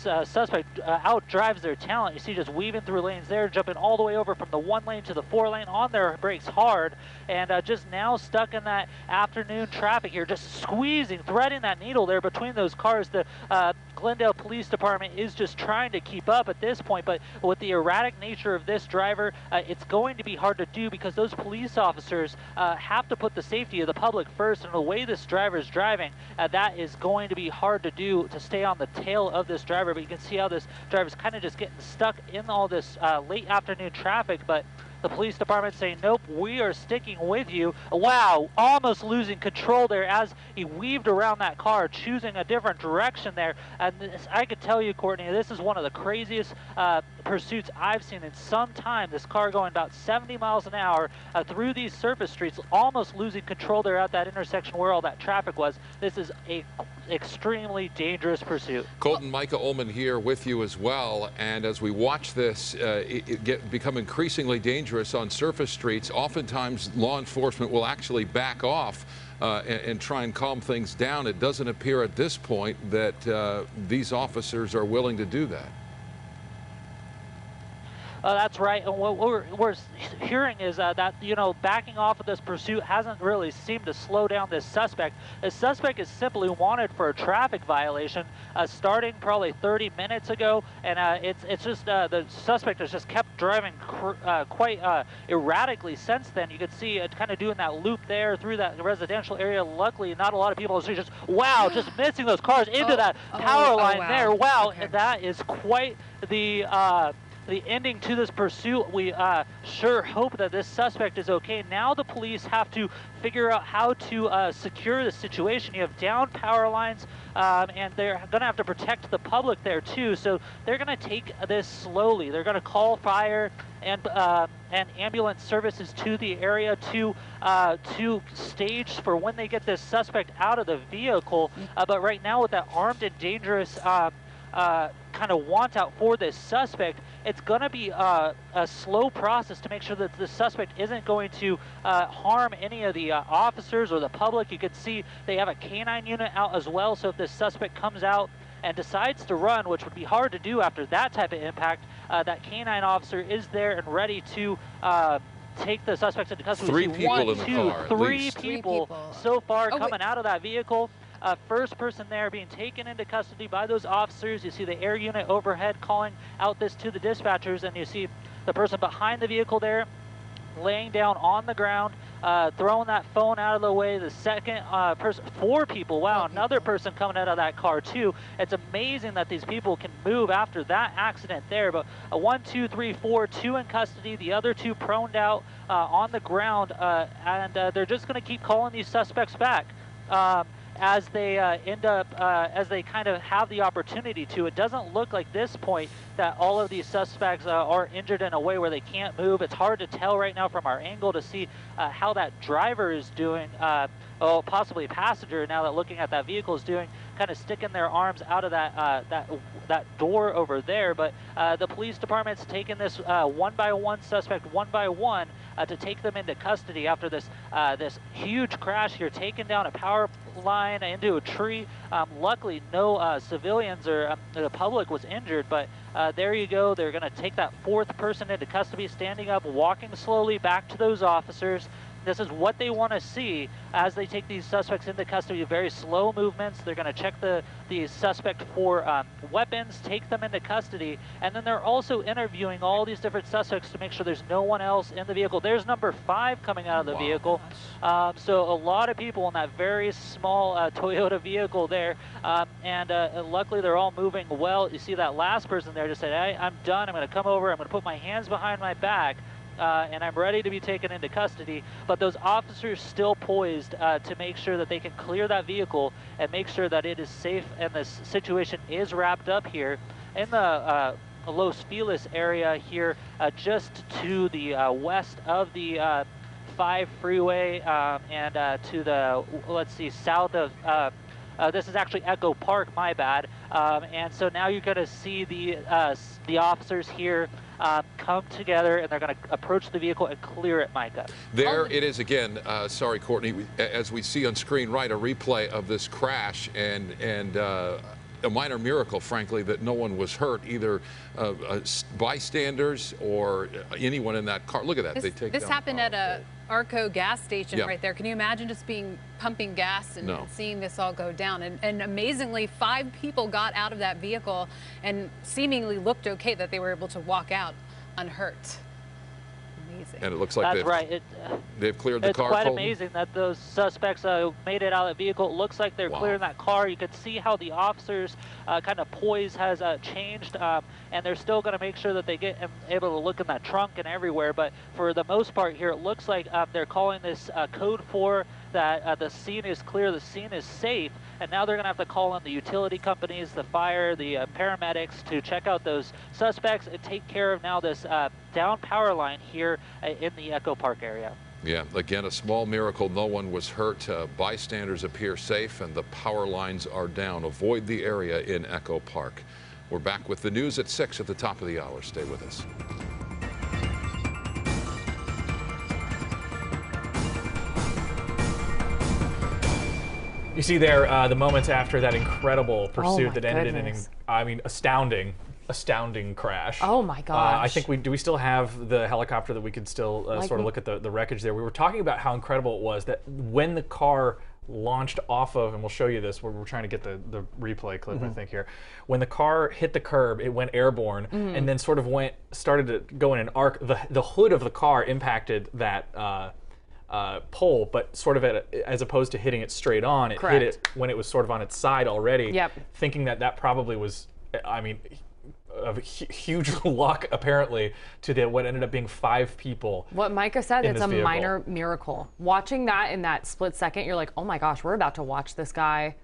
suspect outdrives their talent. You see just weaving through lanes there, jumping all the way over from the 1 lane to the 4 lane on their brakes hard, and just now stuck in that afternoon traffic here, just squeezing, threading that needle there between those cars. The Glendale Police Department is just trying to keep up at this point, but with the erratic nature of this driver, it's going to be hard to do because those police officers have to put the safety of the public first, and the way this driver is driving, that is going to be hard to do, to stay on the tail of this driver. But you can see how this driver is kind of just getting stuck in all this late afternoon traffic, but the police department saying, nope, we are sticking with you. Wow, almost losing control there as he weaved around that car, choosing a different direction there. And this, I could tell you, Courtney, this is one of the craziest pursuits I've seen in some time. This car going about 70 miles an hour through these surface streets, almost losing control there at that intersection where all that traffic was. This is a extremely dangerous pursuit. Colton, Micah Ullman here with you as well. And as we watch this become increasingly dangerous on surface streets, oftentimes law enforcement will actually back off and try and calm things down. It doesn't appear at this point that these officers are willing to do that. That's right, and what we're hearing is that, you know, backing off of this pursuit hasn't really seemed to slow down this suspect. The suspect is simply wanted for a traffic violation starting probably 30 minutes ago, and it's just the suspect has just kept driving quite erratically since then. You could see it kind of doing that loop there through that residential area. Luckily, not a lot of people are just, wow, just missing those cars into that power line there. Wow, okay. That is quite the ending to this pursuit. We sure hope that this suspect is okay. Now the police have to figure out how to secure the situation. You have down power lines, and they're going to have to protect the public there too. So they're going to take this slowly. They're going to call fire and ambulance services to the area to stage for when they get this suspect out of the vehicle. But right now, with that armed and dangerous kind of want out for this suspect, it's going to be a slow process to make sure that the suspect isn't going to harm any of the officers or the public. You can see they have a canine unit out as well, so if this suspect comes out and decides to run, which would be hard to do after that type of impact, that canine officer is there and ready to take the suspects into custody. Three people in the car, three people so far coming out of that vehicle. First person there being taken into custody by those officers. You see the air unit overhead calling out this to the dispatchers, and you see the person behind the vehicle there laying down on the ground, throwing that phone out of the way. The second person, 4 people, wow, another person coming out of that car too. It's amazing that these people can move after that accident there, but 1, 2, 3, 4, 2 in custody, the other 2 proned out on the ground, and they're just going to keep calling these suspects back. As they as they kind of have the opportunity to. It doesn't look like this point that all of these suspects are injured in a way where they can't move. It's hard to tell right now from our angle to see how that driver is doing, possibly a passenger now that looking at that vehicle is doing, kind of sticking their arms out of that door over there. But the police department's taking this one by one suspect, one by one, to take them into custody after this this huge crash here, taking down a power line into a tree. Luckily, no civilians or the public was injured, but there you go. They're going to take that 4th person into custody, standing up, walking slowly back to those officers. This is what they want to see as they take these suspects into custody. Very slow movements. They're going to check the suspect for weapons, take them into custody, and then they're also interviewing all these different suspects to make sure there's no one else in the vehicle. There's number 5 coming out of the vehicle. So a lot of people in that very small Toyota vehicle there, and luckily they're all moving well. You see that last person there just said, hey, I'm done. I'm going to come over. I'm going to put my hands behind my back. And I'm ready to be taken into custody. But those officers still poised to make sure that they can clear that vehicle and make sure that it is safe and this situation is wrapped up here in the Los Feliz area here, just to the west of the 5 freeway, and to the, let's see, south of this is actually Echo Park, my bad. And so now you're going to see the officers here come together, and they're going to approach the vehicle and clear it, Micah. There it is again. Sorry, Courtney. As we see on screen, right, a replay of this crash, and a minor miracle, frankly, that no one was hurt, either bystanders or anyone in that car. Look at that. This happened at a Arco gas station right there. Can you imagine just pumping gas and seeing this all go down? And amazingly, 5 people got out of that vehicle and seemingly looked okay, that they were able to walk out unhurt. Amazing. And it looks like they've cleared the car. It's quite amazing that those suspects made it out of the vehicle. It looks like they're clearing that car. You can see how the officers' kind of poise has changed, and they're still going to make sure that they get able to look in that trunk and everywhere. But for the most part here, it looks like they're calling this code 4, that the scene is clear, the scene is safe, and now they're going to have to call in the utility companies, the fire, the paramedics to check out those suspects and take care of now this down power line here in the Echo Park area. Yeah, again, a small miracle. No one was hurt. Bystanders appear safe, and the power lines are down. Avoid the area in Echo Park. We're back with the news at 6 at the top of the hour. Stay with us. You see there the moments after that incredible pursuit that ended in an, astounding crash. Oh my gosh. I think do we still have the helicopter that we could still sort of look at the wreckage there? We were talking about how incredible it was that when the car launched off of, and we'll show you this, we're trying to get the replay clip, I think here. When the car hit the curb, it went airborne and then sort of started to go in an arc. The hood of the car impacted that pole, but sort of as opposed to hitting it straight on, it hit it when it was sort of on its side already, thinking that probably was, I mean, of huge luck apparently to what ended up being 5 people. What Micah said, it's a minor miracle. Watching that in that split second, you're like, oh my gosh, we're about to watch this guy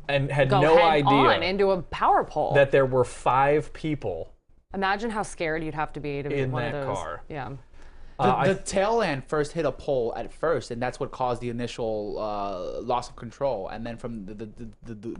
and had no idea into a power pole. That there were 5 people. Imagine how scared you'd have to be to be in one of those. Car. Yeah. The tail end first hit a pole at first, and that's what caused the initial loss of control. And then from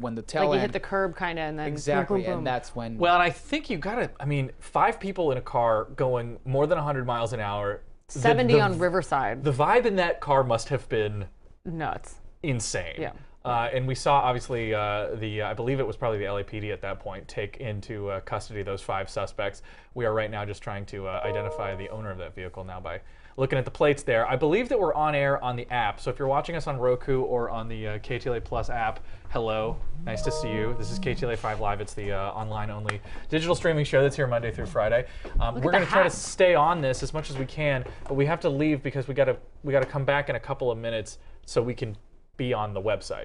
when the tail end, you hit the curb kind of, and then exactly, boom, boom, boom. And that's when. Well, and I think you gotta. I mean, 5 people in a car going more than 100 miles an hour. 70 on Riverside. The vibe in that car must have been nuts, insane. Yeah. And we saw, obviously, I believe it was probably the LAPD at that point, take into custody those 5 suspects. We are right now just trying to identify the owner of that vehicle now by looking at the plates there. I believe that we're on air on the app, so if you're watching us on Roku or on the KTLA Plus app, hello, nice to see you. This is KTLA 5 Live. It's the online-only digital streaming show that's here Monday through Friday. We're going to try to stay on this as much as we can, but we have to leave because we got to come back in a couple of minutes so we can be on the website.